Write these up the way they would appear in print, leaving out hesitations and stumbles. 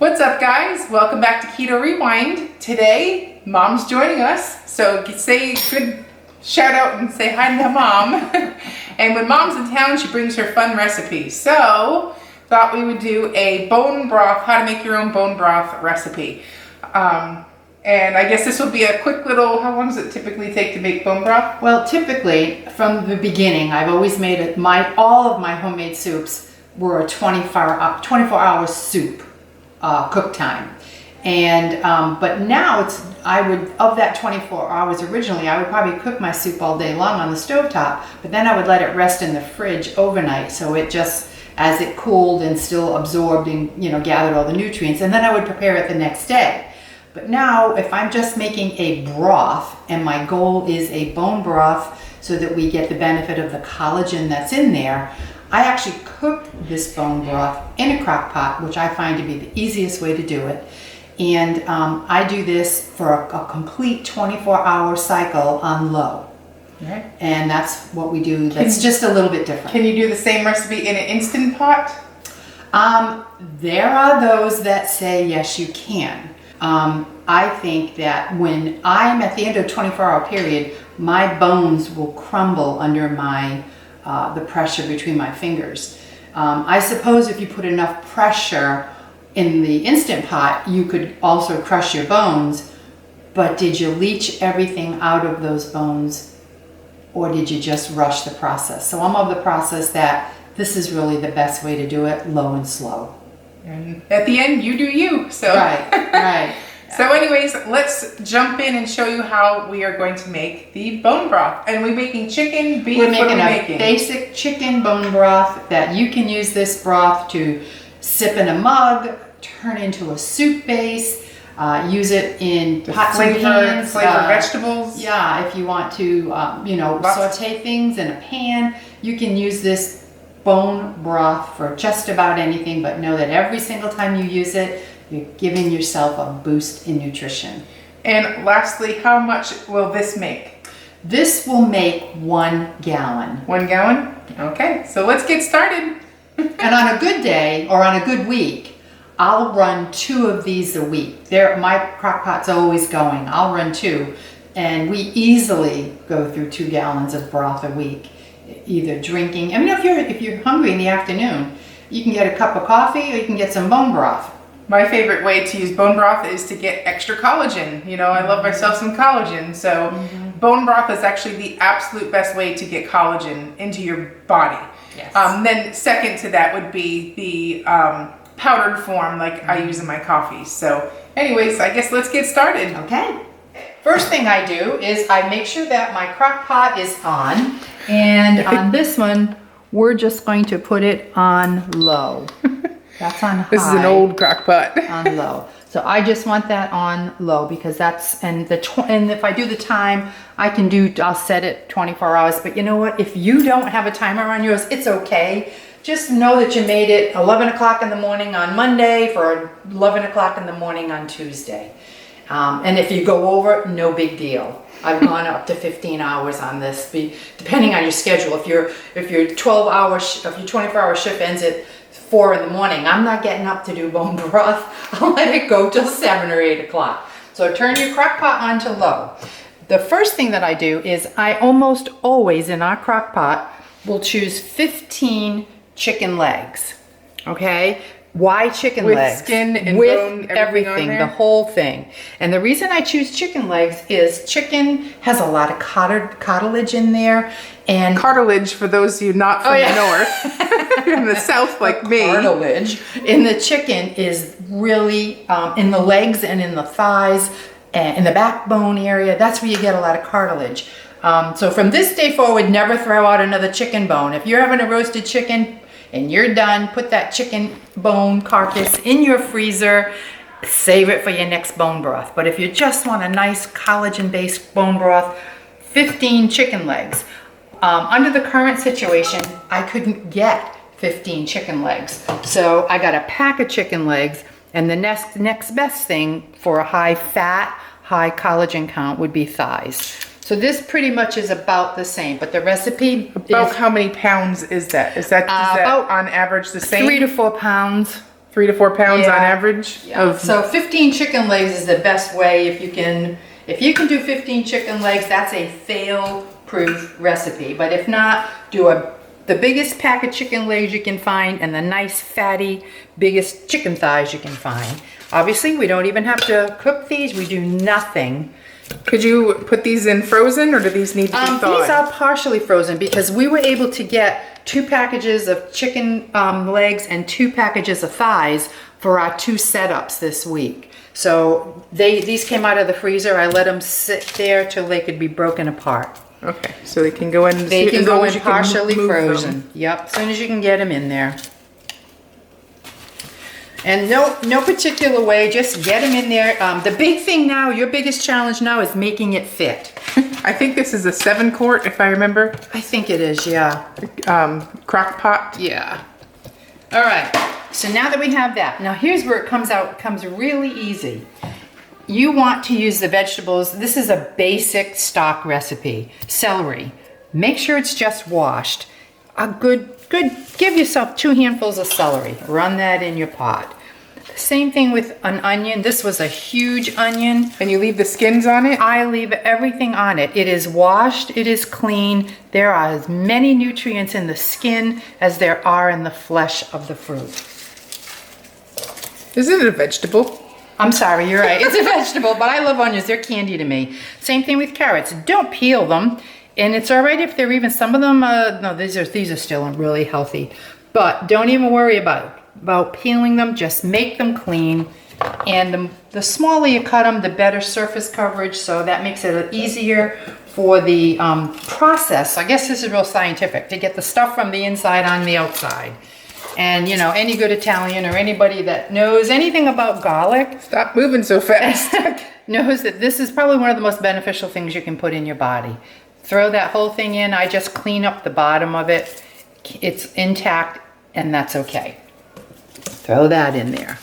What's up, guys? Welcome back to Keto Rewind. Today, Mom's joining us, so say good shout out and say hi to Mom. And when Mom's in town, she brings her fun recipes. So, thought we would do a bone broth, how to make your own bone broth recipe. And I guess this will be a quick little, how long does it typically take to make bone broth? Well, typically, from the beginning, I've always made it, all of my homemade soups were a 24-hour soup cook time. And, but now of that 24 hours originally, I would probably cook my soup all day long on the stovetop, but then I would let it rest in the fridge overnight. So it just, as it cooled and still absorbed and, gathered all the nutrients, and then I would prepare it the next day. But now, if I'm just making a broth, and my goal is a bone broth so that we get the benefit of the collagen that's in there, I actually cook this bone broth in a crock pot, which I find to be the easiest way to do it. And I do this for a complete 24-hour cycle on low. Right. And that's what we do. That's just a little bit different. Can you do the same recipe in an Instant Pot? There are those that say yes, you can. I think that when I'm at the end of a 24-hour period, my bones will crumble under the pressure between my fingers. I suppose if you put enough pressure in the Instant Pot, you could also crush your bones, but did you leach everything out of those bones, or did you just rush the process? So I'm of the process that this is really the best way to do it, low and slow. And at the end, you do you. So. Right. So anyways, let's jump in and show you how we are going to make the bone broth. And we're making chicken, beef, We're making a basic chicken bone broth that you can use this broth to sip in a mug, turn into a soup base, use it in pots and pans. Flavor vegetables. Yeah, if you want to, saute things in a pan, you can use this bone broth for just about anything, but know that every single time you use it, you're giving yourself a boost in nutrition. And lastly, how much will this make? This will make 1 gallon. 1 gallon? Okay, so let's get started. And on a good day or on a good week, I'll run 2 of these a week. My crock pot's always going. I'll run 2, and we easily go through 2 gallons of broth a week. Either drinking, if you're hungry in the afternoon, you can get a cup of coffee or you can get some bone broth. My favorite way to use bone broth is to get extra collagen. I love myself some collagen. So bone broth is actually the absolute best way to get collagen into your body. Yes. Then second to that would be the powdered form like I use in my coffee. So anyways, I guess let's get started. Okay. First thing I do is I make sure that my crock pot is on. And on this one, we're just going to put it on low. That's on high. This is an old crock pot. On low. So I just want that on low because and if I do the time, I'll set it 24 hours. But you know what? If you don't have a timer on yours, it's okay. Just know that you made it 11 o'clock in the morning on Monday for 11 o'clock in the morning on Tuesday. And if you go over, no big deal. I've gone up to 15 hours on this, depending on your schedule. If your 24-hour shift ends at 4 in the morning, I'm not getting up to do bone broth. I'll let it go till 7 or 8 o'clock. So turn your crock pot on to low. The first thing that I do is I almost always in our crock pot will choose 15 chicken legs. Okay? Why chicken legs? With skin and with bone, everything, the whole thing. And the reason I choose chicken legs is chicken has a lot of cartilage in there. And cartilage, for those of you not from the north, in the south like me. Cartilage in the chicken is really in the legs and in the thighs and in the backbone area. That's where you get a lot of cartilage. So from this day forward, never throw out another chicken bone. If you're having a roasted chicken, and you're done, put that chicken bone carcass in your freezer, save it for your next bone broth. But if you just want a nice collagen-based bone broth, 15 chicken legs. Under the current situation, I couldn't get 15 chicken legs. So I got a pack of chicken legs, and the next best thing for a high fat, high collagen count would be thighs. So this pretty much is about the same, but the recipe about how many pounds is that? Is that about on average the same? 3 to 4 pounds 3 to 4 pounds Yeah. on average of. So 15 chicken legs is the best way. If you can do 15 chicken legs, that's a fail-proof recipe. But if not, do the biggest pack of chicken legs you can find and the nice fatty biggest chicken thighs you can find. Obviously, we don't even have to cook these. We do nothing. Could you put these in frozen, or do these need to be thawed? These are partially frozen because we were able to get 2 packages of chicken legs and 2 packages of thighs for our 2 setups this week. So these came out of the freezer. I let them sit there till they could be broken apart. Okay, so they can go in. They can as go long in as you can partially move them. frozen. Yep, as soon as you can get them in there. And no particular way, just get them in there. The big thing now, your biggest challenge now is making it fit. I think this is a 7-quart, if I remember. I think it is, yeah. Crock pot. Yeah. All right, so now that we have that, now here's where it comes really easy. You want to use the vegetables. This is a basic stock recipe. Celery. Make sure it's just washed. Give yourself 2 handfuls of celery. Run that in your pot. Same thing with an onion. This was a huge onion. And you leave the skins on it? I leave everything on it. It is washed, it is clean. There are as many nutrients in the skin as there are in the flesh of the fruit. Isn't it a vegetable? I'm sorry, you're right. It's a vegetable, but I love onions. They're candy to me. Same thing with carrots. Don't peel them. And it's all right if they're even, some of them, no, these are still really healthy. But don't even worry about peeling them. Just make them clean. And the smaller you cut them, the better surface coverage. So that makes it easier for the process. I guess this is real scientific, to get the stuff from the inside on the outside. And you know, any good Italian or anybody that knows anything about garlic. Stop moving so fast. knows that this is probably one of the most beneficial things you can put in your body. Throw that whole thing in. I just clean up the bottom of it. It's intact, and that's okay. Throw that in there.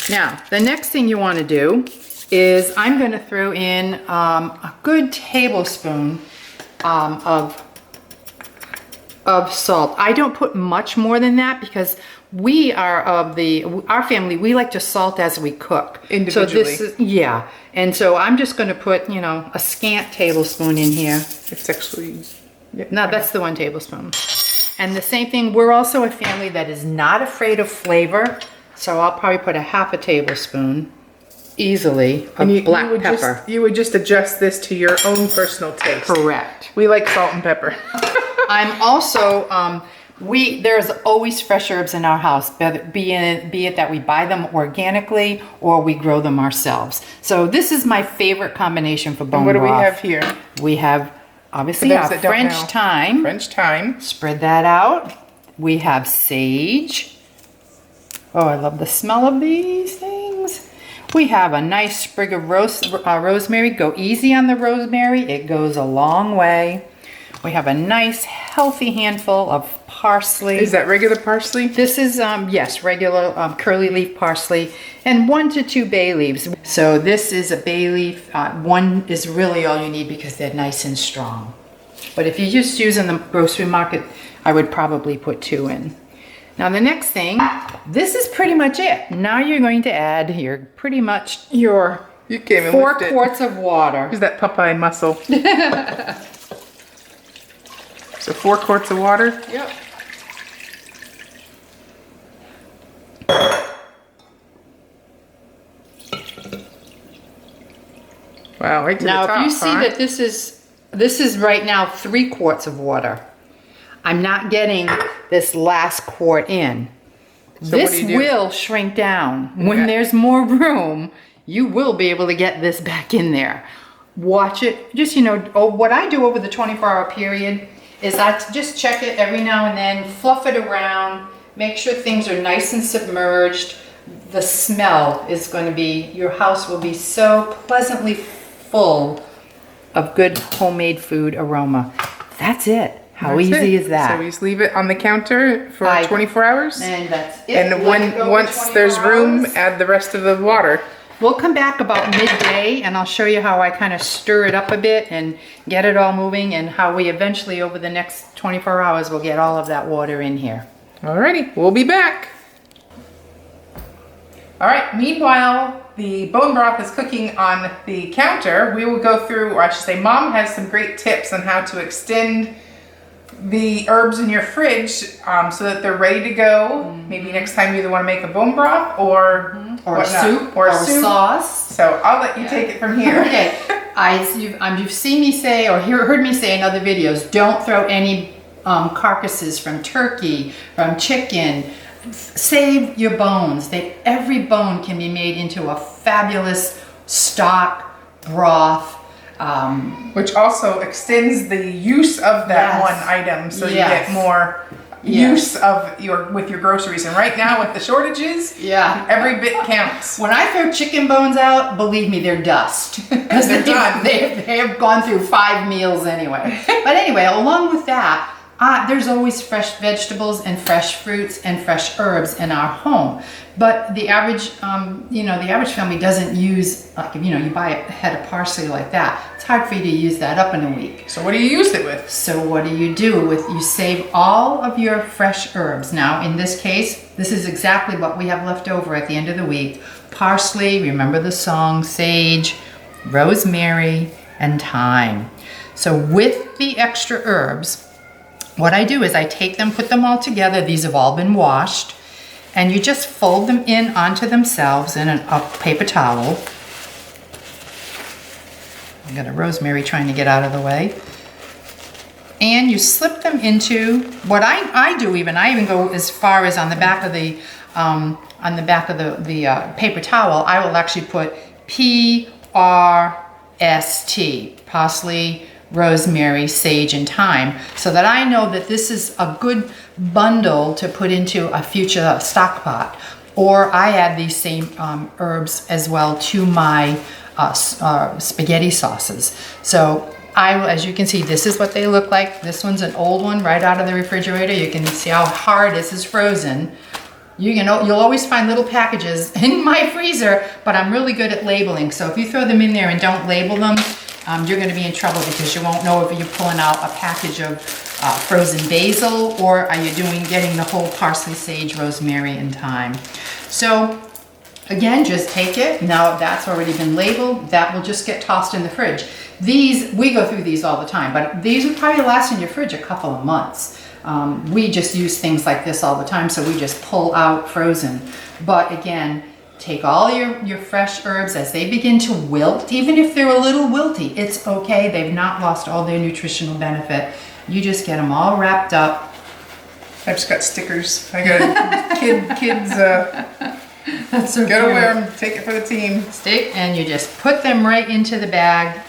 Now, the next thing you want to do is I'm going to throw in a good tablespoon of salt. I don't put much more than that because we are our family, we like to salt as we cook. Individually. So this is, yeah. And so I'm just going to put, you know, a scant tablespoon in here. It's actually... Yeah. No, that's the 1 tablespoon. And the same thing, we're also a family that is not afraid of flavor. So I'll probably put a half a tablespoon easy of black pepper. You would just adjust this to your own personal taste. Correct. We like salt and pepper. I'm also, there's always fresh herbs in our house, be it that we buy them organically or we grow them ourselves. So this is my favorite combination for bone broth. What do we have here? We have, obviously, our French thyme. French thyme. Spread that out. We have sage. Oh, I love the smell of these things. We have a nice sprig of rosemary. Go easy on the rosemary. It goes a long way. We have a nice healthy handful of parsley. Is that regular parsley? This is, yes, regular curly leaf parsley, and 1 to 2 bay leaves. So this is a bay leaf. 1 is really all you need because they're nice and strong. But if you're just using the grocery market, I would probably put 2 in. Now the next thing, this is pretty much it. Now you're going to add your 4 quarts of water. Who's that Popeye muscle? So 4 quarts of water? Yep. Wow, right to now, the top, if you see that this is right now 3 quarts of water. I'm not getting this last quart in. So this will shrink down. When there's more room, you will be able to get this back in there. Watch it. Just, you know, what I do over the 24-hour period is I just check it every now and then, fluff it around, make sure things are nice and submerged. The smell is going to be, your house will be so pleasantly full of good homemade food aroma. That's it. How easy is that? So we just leave it on the counter for 24 hours? And that's it. And once there's room, add the rest of the water. We'll come back about midday and I'll show you how I kind of stir it up a bit and get it all moving, and how we eventually over the next 24 hours will get all of that water in here. Alrighty, we'll be back. All right, meanwhile, the bone broth is cooking on the counter. We will go through, or I should say, Mom has some great tips on how to extend the herbs in your fridge so that they're ready to go. Maybe next time you either want to make a bone broth or Or a soup, or or soup. sauce. So I'll let you take it from here. Okay, you've seen me say, or heard me say in other videos, don't throw any carcasses from turkey, from chicken. Save your bones. Every bone can be made into a fabulous stock, broth. Which also extends the use of that Yes. one item, so you Yes. get more Yes. use of with your groceries. And right now with the shortages, Yeah. every bit counts. When I throw chicken bones out, believe me, they're dust. Because They're done. They have gone through 5 meals anyway. But anyway, along with that, there's always fresh vegetables and fresh fruits and fresh herbs in our home. But the average, the average family doesn't use, like, you buy a head of parsley like that. It's hard for you to use that up in a week. So what do you use it with? So what do? You save all of your fresh herbs. Now, in this case, this is exactly what we have left over at the end of the week. Parsley, remember the song, sage, rosemary, and thyme. So with the extra herbs, what I do is I take them, put them all together. These have all been washed. And you just fold them in onto themselves in a paper towel. I got a rosemary trying to get out of the way. And you slip them into what I do. I even go as far as on the back of the paper towel. I will actually put PRST, parsley, rosemary, sage, and thyme, so that I know that this is a good bundle to put into a future stock pot. Or I add these same herbs as well to my spaghetti sauces. So as you can see, this is what they look like. This one's an old one right out of the refrigerator. You can see how hard this is frozen. You'll always find little packages in my freezer, but I'm really good at labeling. So if you throw them in there and don't label them, you're going to be in trouble, because you won't know if you're pulling out a package of frozen basil, or are you getting the whole parsley, sage, rosemary, and thyme. So again, just take it. Now that's already been labeled. That will just get tossed in the fridge. We go through these all the time, but these would probably last in your fridge a couple of months. We just use things like this all the time, so we just pull out frozen. But again, take all your fresh herbs as they begin to wilt. Even if they're a little wilty, it's okay. They've not lost all their nutritional benefit. You just get them all wrapped up. I've just got stickers. I got kids. That's so Gotta cute. wear them. Take it for the team. And you just put them right into the bag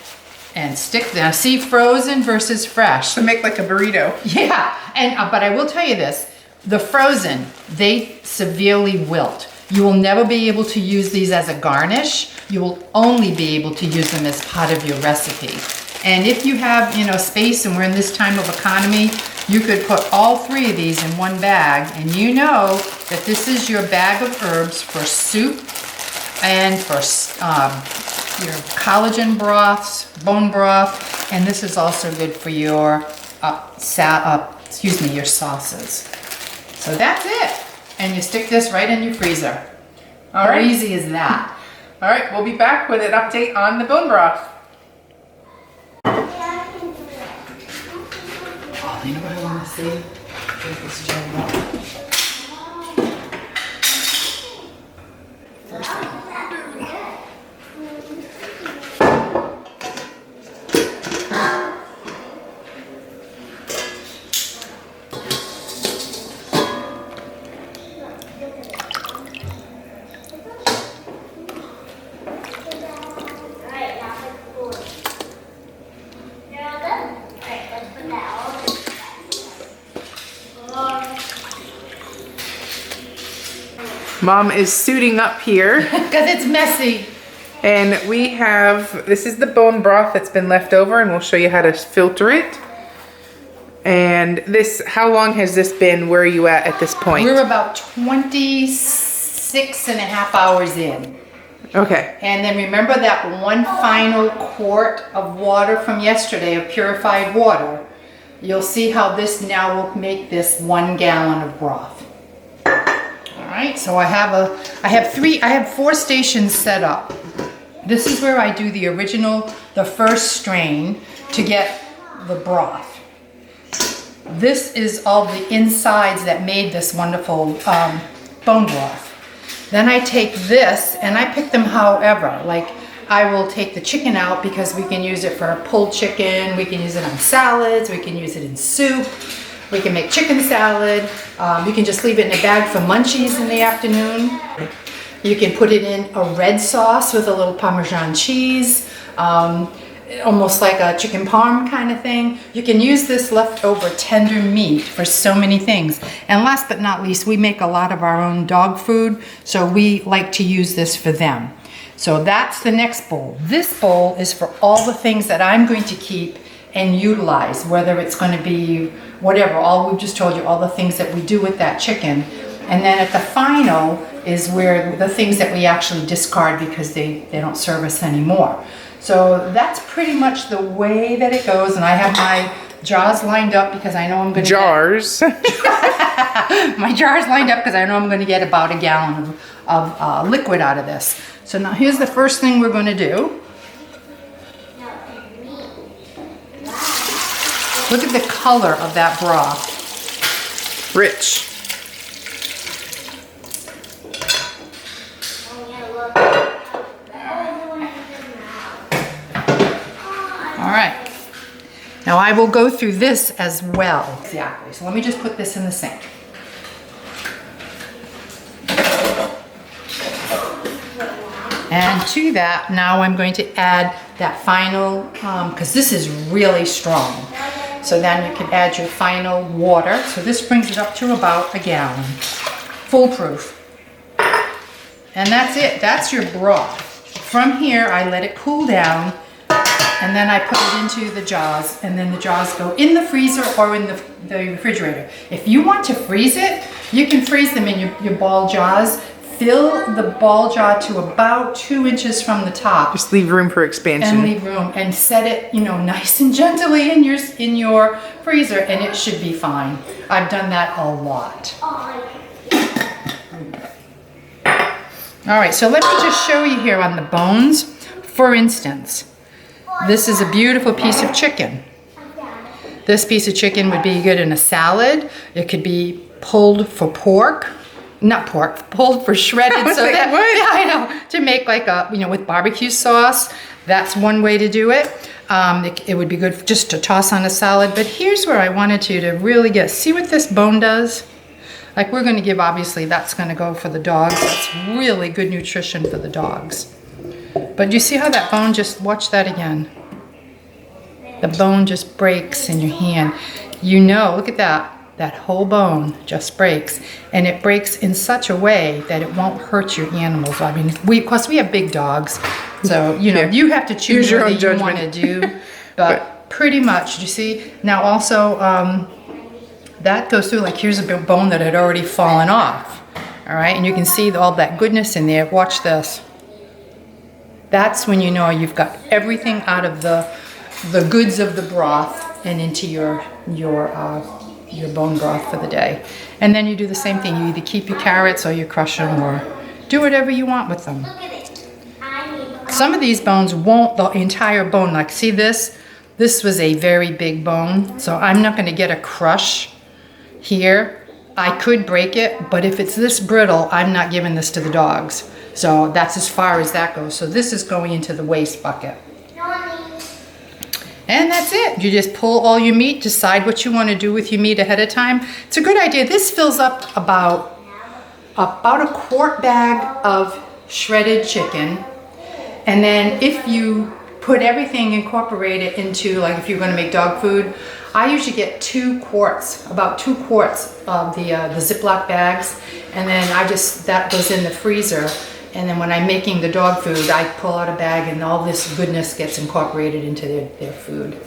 and stick them. See, frozen versus fresh. To make like a burrito. Yeah, but I will tell you this: the frozen, they severely wilt. You will never be able to use these as a garnish. You will only be able to use them as part of your recipe. And if you have, space, and we're in this time of economy, you could put all 3 of these in one bag, and you know that this is your bag of herbs for soup and for your collagen broths, bone broth, and this is also good for your your sauces. So that's it. And you stick this right in your freezer. All How right. easy is that? All right, we'll be back with an update on the bone broth. Oh, you know what I want to see? Take this jug up. Mom is suiting up here. Because it's messy. And this is the bone broth that's been left over, and we'll show you how to filter it. And how long has this been? Where are you at this point? We're about 26 and a half hours in. Okay. And then remember that one final quart of water from yesterday, of purified water. You'll see how this now will make this 1 gallon of broth. All right, so I have 4 stations set up. This is where I do the first strain to get the broth. This is all the insides that made this wonderful bone broth. Then I take this and I pick them however, like I will take the chicken out because we can use it for pulled chicken, we can use it on salads, we can use it in soup. We can make chicken salad. You can just leave it in a bag for munchies in the afternoon. You can put it in a red sauce with a little Parmesan cheese, almost like a chicken parm kind of thing. You can use this leftover tender meat for so many things. And last but not least, we make a lot of our own dog food, so we like to use this for them. So that's the next bowl. This bowl is for all the things that I'm going to keep and utilize, whether it's going to be whatever, all we've just told you, all the things that we do with that chicken. And then at the final is where the things that we actually discard because they don't serve us anymore. So that's pretty much the way that it goes. And I have my jars lined up because I know I'm going to my jars lined up because I know I'm going to get about a gallon of liquid out of this. So now here's the first thing we're going to do. Look at the color of that broth. Rich. All right. Now I will go through this as well. Exactly. So let me just put this in the sink. And to that, now I'm going to add that final, because this is really strong. So then you can add your final water. So this brings it up to about a gallon. Foolproof. And that's it. That's your broth. From here, I let it cool down, and then I put it into the jars, and then the jars go in the freezer or in the refrigerator. If you want to freeze it, you can freeze them in your ball jars. Fill the ball jar to about 2 inches from the top. Just leave room for expansion. And leave room and set it, nice and gently in your freezer, and it should be fine. I've done that a lot. All right, so let me just show you here on the bones. For instance, this is a beautiful piece of chicken. This piece of chicken would be good in a salad. It could be pulled for pork. Not pork, pulled for shredded. So that, yeah, I know, to make like with barbecue sauce. That's one way to do it. It would be good just to toss on a salad. But here's where I wanted you to really see what this bone does. Like we're going to give, obviously, that's going to go for the dogs. That's really good nutrition for the dogs. But you see how that bone watch that again. The bone just breaks in your hand. Look at that. That whole bone just breaks, and it breaks in such a way that it won't hurt your animals. I mean, we have big dogs, so you have to choose what you want to do. But pretty much, you see. Now also, that goes through. Like here's a big bone that had already fallen off. All right, and you can see all that goodness in there. Watch this. That's when you know you've got everything out of the goods of the broth and into your bone broth for the day. And then you do the same thing. You either keep your carrots or you crush them or do whatever you want with them. Some of these bones won't, the entire bone, like see this? This was a very big bone, so I'm not going to get a crush here. I could break it, but if it's this brittle, I'm not giving this to the dogs. So that's as far as that goes. So this is going into the waste bucket. And that's it. You just pull all your meat, decide what you want to do with your meat ahead of time. It's a good idea. This fills up about a quart bag of shredded chicken. And then if you put everything, incorporate it into, like if you're going to make dog food, I usually get about 2 quarts of the Ziploc bags. And then that goes in the freezer. And then when I'm making the dog food, I pull out a bag and all this goodness gets incorporated into their food.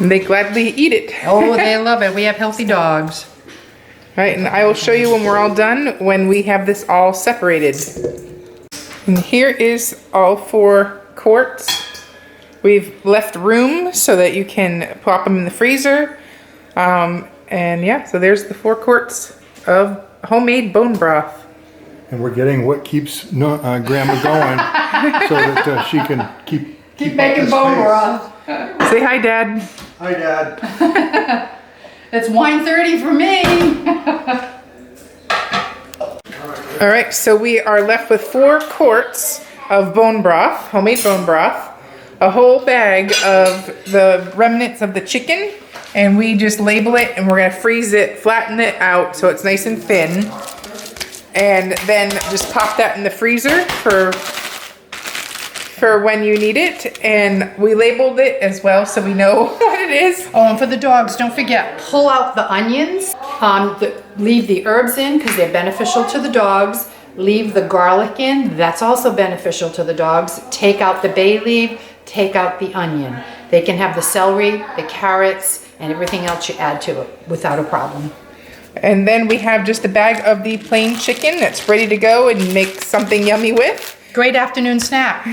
And they gladly eat it. Oh, they love it. We have healthy dogs. All right, and I will show you when we're all done, when we have this all separated. And here is all 4 quarts. We've left room so that you can pop them in the freezer. And yeah, so there's the 4 quarts of homemade bone broth. and we're getting what keeps Grandma going, so that she can keep Keep up making this bone pace. broth. Say hi, Dad. Hi, Dad. It's wine 30 for me. All right, so we are left with 4 quarts of bone broth, homemade bone broth, a whole bag of the remnants of the chicken, and we just label it and we're gonna freeze it, flatten it out so it's nice and thin, and then just pop that in the freezer for when you need it. And we labeled it as well so we know what it is. Oh, and for the dogs, don't forget, pull out the onions. Leave the herbs in because they're beneficial to the dogs. Leave the garlic in, that's also beneficial to the dogs. Take out the bay leaf, take out the onion. They can have the celery, the carrots, and everything else you add to it without a problem. And then we have just a bag of the plain chicken that's ready to go and make something yummy with. Great afternoon snack.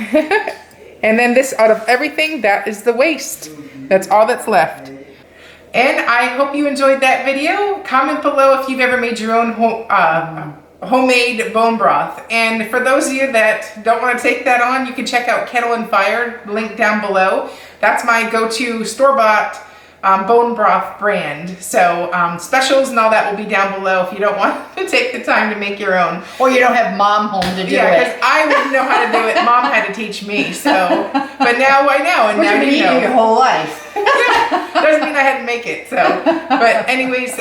And then this, out of everything, that is the waste. That's all that's left. And I hope you enjoyed that video. Comment below if you've ever made your own homemade bone broth. And for those of you that don't want to take that on, you can check out Kettle and Fire, link down below. That's my go-to store-bought bone broth brand. So specials and all that will be down below if you don't want to take the time to make your own. Or you don't have mom home to do Yeah, because it. I wouldn't know how to do it. Mom had to teach me. So, but now I know, and Which now you've been you eating your know. whole life. Doesn't mean I had to make it. So, but anyways,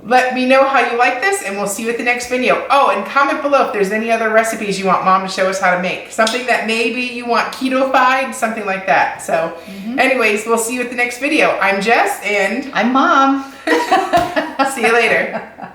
let me know how you like this, and we'll see you at the next video. Oh, and comment below if there's any other recipes you want Mom to show us how to make. Something that maybe you want keto-fied, something like that. So, anyways, we'll see you at the next video. I'm Jess, and I'm Mom. see you later.